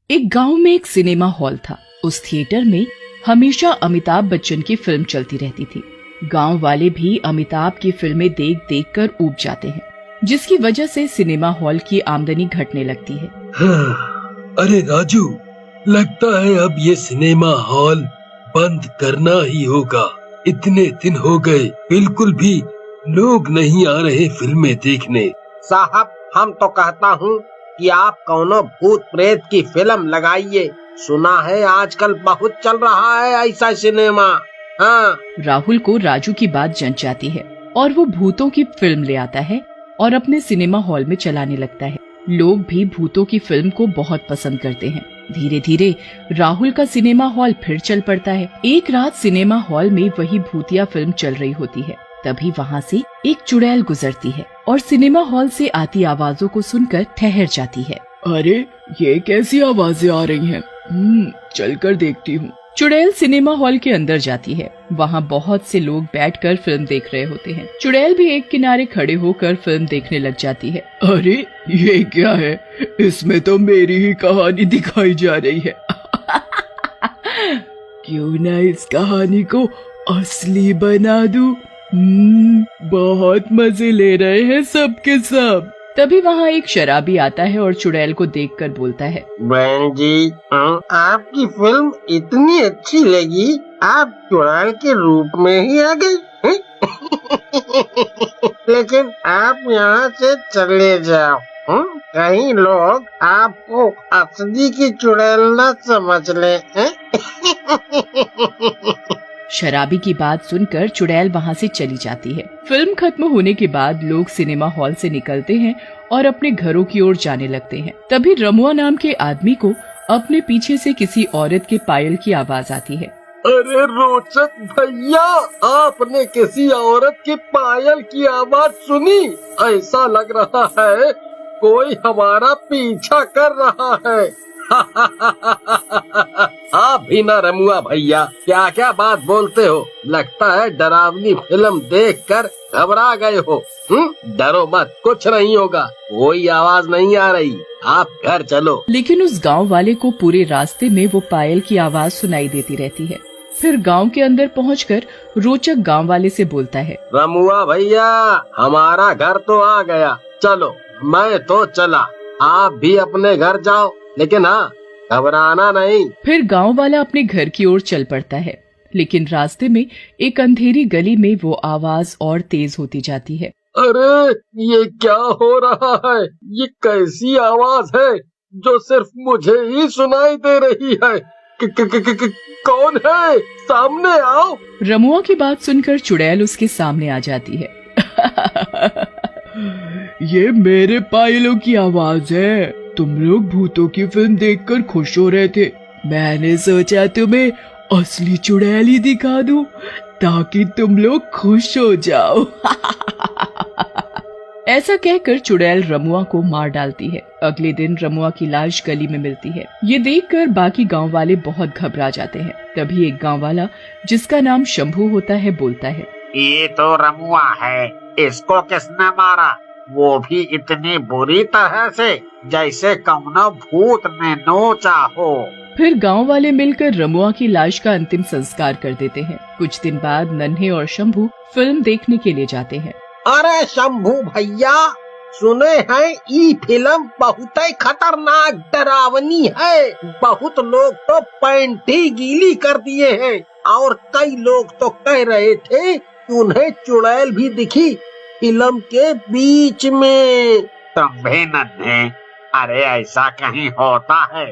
एक गांव में एक सिनेमा हॉल था। उस थिएटर में हमेशा अमिताभ बच्चन की फिल्म चलती रहती थी। गांव वाले भी अमिताभ की फिल्में देख देख कर ऊब जाते हैं, जिसकी वजह से सिनेमा हॉल की आमदनी घटने लगती है। अरे राजू, लगता है अब ये सिनेमा हॉल बंद करना ही होगा। इतने दिन हो गए, बिल्कुल भी लोग नहीं आ रहे फिल्में देखने। साहब, हम तो कहता हूँ कि आप कौनो भूत प्रेत की फिल्म लगाइए। सुना है आजकल बहुत चल रहा है ऐसा सिनेमा। हाँ। राहुल को राजू की बात जंच जाती है और वो भूतों की फिल्म ले आता है और अपने सिनेमा हॉल में चलाने लगता है। लोग भी भूतों की फिल्म को बहुत पसंद करते हैं। धीरे धीरे राहुल का सिनेमा हॉल फिर चल पड़ता है। एक रात सिनेमा हॉल में वही भूतिया फिल्म चल रही होती है। तभी वहाँ से एक चुड़ैल गुजरती है और सिनेमा हॉल से आती आवाजों को सुनकर ठहर जाती है। अरे, ये कैसी आवाजें आ रही हैं? चलकर देखती हूँ। चुड़ैल सिनेमा हॉल के अंदर जाती है। वहाँ बहुत से लोग बैठकर फिल्म देख रहे होते हैं। चुड़ैल भी एक किनारे खड़े होकर फिल्म देखने लग जाती है। अरे, ये क्या है? इसमें तो मेरी ही कहानी दिखाई जा रही है। क्यों ना इस कहानी को असली बना दूं? बहुत मजे ले रहे हैं सबके सब। तभी वहाँ एक शराबी आता है और चुड़ैल को देखकर बोलता है, बहन जी, आपकी फिल्म इतनी अच्छी लगी, आप चुड़ैल के रूप में ही आ गई। लेकिन आप यहाँ से चले जाओ, कहीं लोग आपको असली की चुड़ैल न समझ ले। शराबी की बात सुनकर चुड़ैल वहाँ से चली जाती है। फिल्म खत्म होने के बाद लोग सिनेमा हॉल से निकलते हैं और अपने घरों की ओर जाने लगते हैं। तभी रमुआ नाम के आदमी को अपने पीछे से किसी औरत के पायल की आवाज आती है। अरे रोचक भैया, आपने किसी औरत की पायल की आवाज सुनी? ऐसा लग रहा है कोई हमारा पीछा कर रहा है। आप भी ना रमुआ भैया, क्या क्या बात बोलते हो। लगता है डरावनी फिल्म देखकर घबरा गए हो। डरो मत, कुछ नहीं होगा, कोई आवाज नहीं आ रही, आप घर चलो। लेकिन उस गांव वाले को पूरे रास्ते में वो पायल की आवाज सुनाई देती रहती है। फिर गांव के अंदर पहुंचकर रोचक गांव वाले से बोलता है, रमुआ भैया, हमारा घर तो आ गया, चलो मैं तो चला, आप भी अपने घर जाओ, लेकिन हाँ, घबराना नहीं। फिर गांव वाला अपने घर की ओर चल पड़ता है। लेकिन रास्ते में एक अंधेरी गली में वो आवाज और तेज होती जाती है। अरे, ये क्या हो रहा है? ये कैसी आवाज है जो सिर्फ मुझे ही सुनाई दे रही है? कौन है? सामने आओ। रमुआ की बात सुनकर चुड़ैल उसके सामने आ जाती है। ये मेरे पायलों की आवाज है। तुम लोग भूतों की फिल्म देखकर खुश हो रहे थे। मैंने सोचा तुम्हें असली चुड़ैल ही दिखा दूं, ताकि तुम लोग खुश हो जाओ। ऐसा कहकर चुड़ैल रमुआ को मार डालती है। अगले दिन रमुआ की लाश गली में मिलती है। ये देखकर बाकी गांव वाले बहुत घबरा जाते हैं। तभी एक गांव वाला, जिसका नाम शंभू होता है, बोलता है, ये तो रमुआ है, इसको किसने मारा? वो भी इतनी बुरी तरह से जैसे कौनो भूत ने नोचा हो। फिर गांव वाले मिलकर रमुआ की लाश का अंतिम संस्कार कर देते हैं। कुछ दिन बाद नन्हे और शंभू फिल्म देखने के लिए जाते हैं। अरे शंभू भैया, सुने हैं ये फिल्म बहुत ही खतरनाक डरावनी है। बहुत लोग तो पैंट ही गीली कर दिए हैं और कई लोग तो कह रहे थे कि उन्हें चुड़ैल भी दिखी फिल्म के बीच में। तुम भी नन्हे, अरे ऐसा कहीं होता है?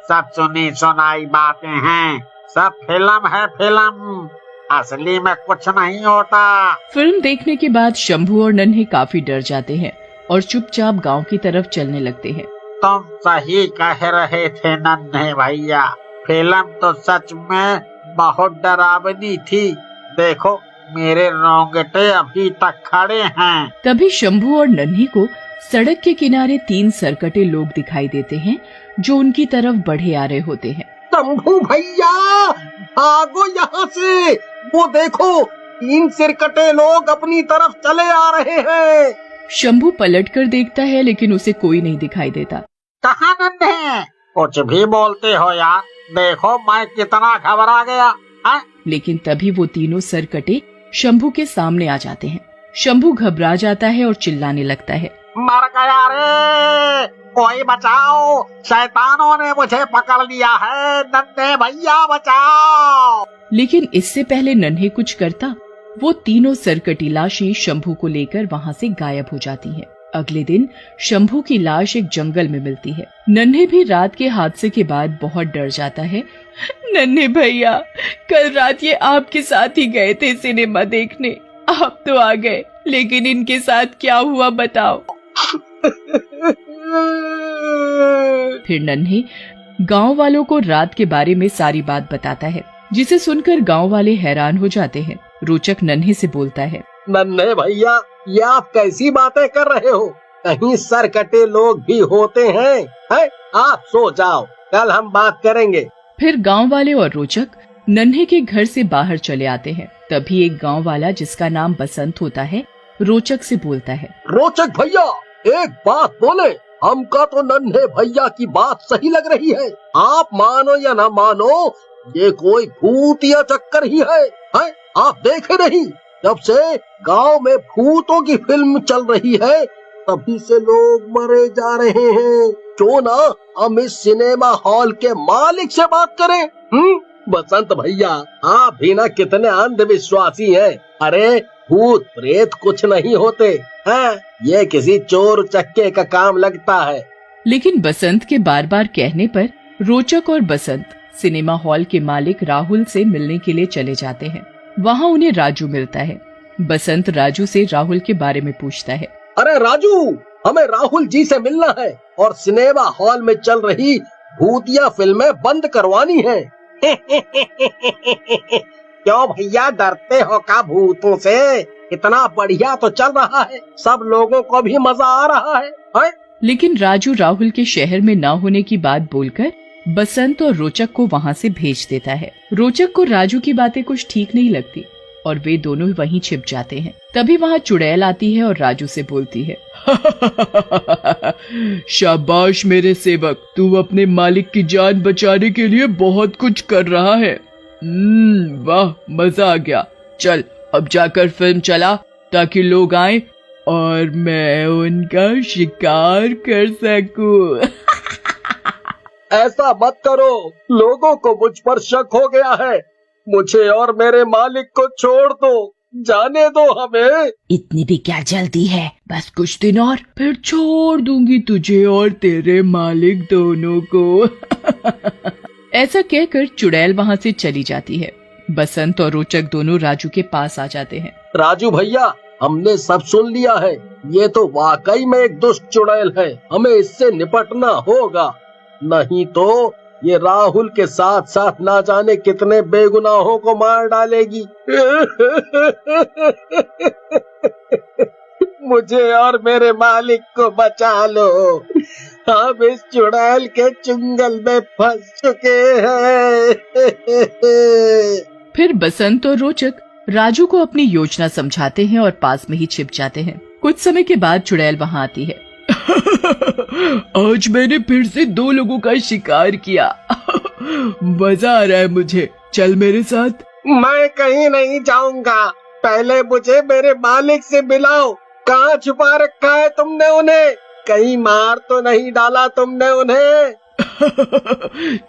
सब सुनी सुनाई बातें हैं, सब फिल्म है फिल्म, असली में कुछ नहीं होता। फिल्म देखने के बाद शंभू और नन्हे काफी डर जाते हैं और चुपचाप गांव की तरफ चलने लगते हैं। तुम सही कह रहे थे नन्हे भैया, फिल्म तो सच में बहुत डरावनी थी। देखो, मेरे रोंगटे अभी तक खड़े हैं। तभी शंभू और नन्हे को सड़क के किनारे 3 सरकटे लोग दिखाई देते हैं, जो उनकी तरफ बढ़े आ रहे होते हैं। शंभू भैया, भागो यहाँ से, वो देखो 3 सिरकटे लोग अपनी तरफ चले आ रहे हैं। शंभू पलटकर देखता है, लेकिन उसे कोई नहीं दिखाई देता। कहाँ नन्हे? कुछ भी बोलते हो यार, देखो मैं कितना घबरा गया है। लेकिन तभी वो तीनों सरकटे शंभू के सामने आ जाते हैं। शंभू घबरा जाता है और चिल्लाने लगता है, मर गया रे, कोई बचाओ, शैतानों ने मुझे पकड़ लिया है, नन्हे भैया बचाओ। लेकिन इससे पहले नन्हे कुछ करता, वो तीनों सरकटी लाशें शंभू को लेकर वहाँ से गायब हो जाती हैं। अगले दिन शंभू की लाश एक जंगल में मिलती है। नन्हे भी रात के हादसे के बाद बहुत डर जाता है। नन्हे भैया, कल रात ये आपके साथ ही गए थे सिनेमा देखने, आप तो आ गए, लेकिन इनके साथ क्या हुआ बताओ। फिर नन्हे गांव वालों को रात के बारे में सारी बात बताता है, जिसे सुनकर गांव वाले हैरान हो जाते हैं। रोचक नन्हे से बोलता है, नन्हे भैया, ये आप कैसी बातें कर रहे हो? कहीं सरकटे लोग भी होते हैं? आप सो जाओ, कल हम बात करेंगे। फिर गांव वाले और रोचक नन्हे के घर से बाहर चले आते हैं। तभी एक गांव वाला, जिसका नाम बसंत होता है, रोचक से बोलता है, रोचक भैया, एक बात बोले, हमका तो नन्हे भैया की बात सही लग रही है। आप मानो या ना मानो, ये कोई भूत या चक्कर ही है? आप देखे नहीं, जब से गांव में भूतों की फिल्म चल रही है, तभी से लोग मरे जा रहे हैं। क्यों ना हम इस सिनेमा हॉल के मालिक से बात करें? बसंत भैया, आप भी ना कितने अंधविश्वासी हैं। अरे भूत प्रेत कुछ नहीं होते हैं, ये किसी चोर चक्के का काम लगता है। लेकिन बसंत के बार बार कहने पर रोचक और बसंत सिनेमा हॉल के मालिक राहुल से मिलने के लिए चले जाते हैं। वहाँ उन्हें राजू मिलता है। बसंत राजू से राहुल के बारे में पूछता है, अरे राजू, हमें राहुल जी से मिलना है और सिनेमा हॉल में चल रही भूतिया फिल्में बंद करवानी है। क्यों भैया, डरते हो का भूतों से? इतना बढ़िया तो चल रहा है, सब लोगों को भी मजा आ रहा है। लेकिन राजू राहुल के शहर में न होने की बात बोलकर बसंत और रोचक को वहाँ से भेज देता है। रोचक को राजू की बातें कुछ ठीक नहीं लगती और वे दोनों वहीं छिप जाते हैं। तभी वहाँ चुड़ैल आती है और राजू से बोलती है, शाबाश मेरे सेवक, तू अपने मालिक की जान बचाने के लिए बहुत कुछ कर रहा है। वाह, मजा आ गया। चल अब जाकर फिल्म चला, ताकि लोग आए और मैं उनका शिकार कर सकूं। ऐसा मत करो, लोगों को मुझ पर शक हो गया है। मुझे और मेरे मालिक को छोड़ दो, जाने दो हमें। इतनी भी क्या जल्दी है, बस कुछ दिन और, फिर छोड़ दूंगी तुझे और तेरे मालिक दोनों को। ऐसा कहकर चुड़ैल वहाँ से चली जाती है। बसंत और रोचक दोनों राजू के पास आ जाते हैं। राजू भैया, हमने सब सुन लिया है, ये तो वाकई में एक दुष्ट चुड़ैल है, हमें इससे निपटना होगा, नहीं तो ये राहुल के साथ साथ ना जाने कितने बेगुनाहों को मार डालेगी। मुझे और मेरे मालिक को बचा लो, हम इस चुड़ैल के चुंगल में फंस चुके हैं। फिर बसंत और रोचक राजू को अपनी योजना समझाते हैं और पास में ही छिप जाते हैं। कुछ समय के बाद चुड़ैल वहाँ आती है। आज मैंने फिर से 2 लोगों का शिकार किया। मजा आ रहा है मुझे, चल मेरे साथ। मैं कहीं नहीं जाऊंगा, पहले मुझे मेरे मालिक से मिलाओ। कहाँ छुपा रखा है तुमने उन्हें? कहीं मार तो नहीं डाला तुमने उन्हें?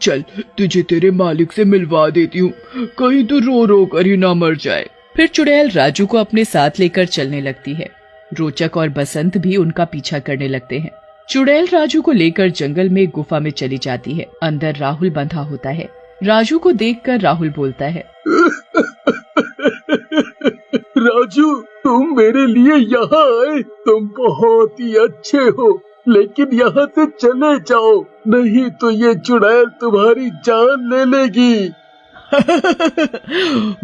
चल तुझे तेरे मालिक से मिलवा देती हूँ, कहीं तो रो रो कर ही ना मर जाए। फिर चुड़ैल राजू को अपने साथ लेकर चलने लगती है। रोचक और बसंत भी उनका पीछा करने लगते हैं। चुड़ैल राजू को लेकर जंगल में गुफा में चली जाती है। अंदर राहुल बंधा होता है। राजू को देखकर राहुल बोलता है, राजू, तुम मेरे लिए यहाँ आए, तुम बहुत ही अच्छे हो, लेकिन यहाँ से चले जाओ, नहीं तो ये चुड़ैल तुम्हारी जान ले लेगी।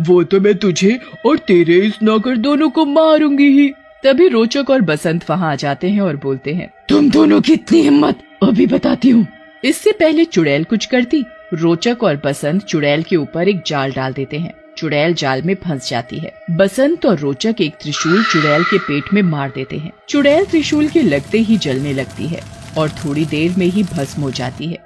वो तो मैं तुझे और तेरे इस नौकर दोनों को मारूंगी ही। तभी रोचक और बसंत वहाँ आ जाते हैं और बोलते हैं, तुम दोनों की इतनी हिम्मत, अभी बताती हूँ। इससे पहले चुड़ैल कुछ करती, रोचक और बसंत चुड़ैल के ऊपर एक जाल डाल देते हैं। चुड़ैल जाल में फंस जाती है। बसंत और रोचक एक त्रिशूल चुड़ैल के पेट में मार देते हैं। चुड़ैल त्रिशूल के लगते ही जलने लगती है और थोड़ी देर में ही भस्म हो जाती है।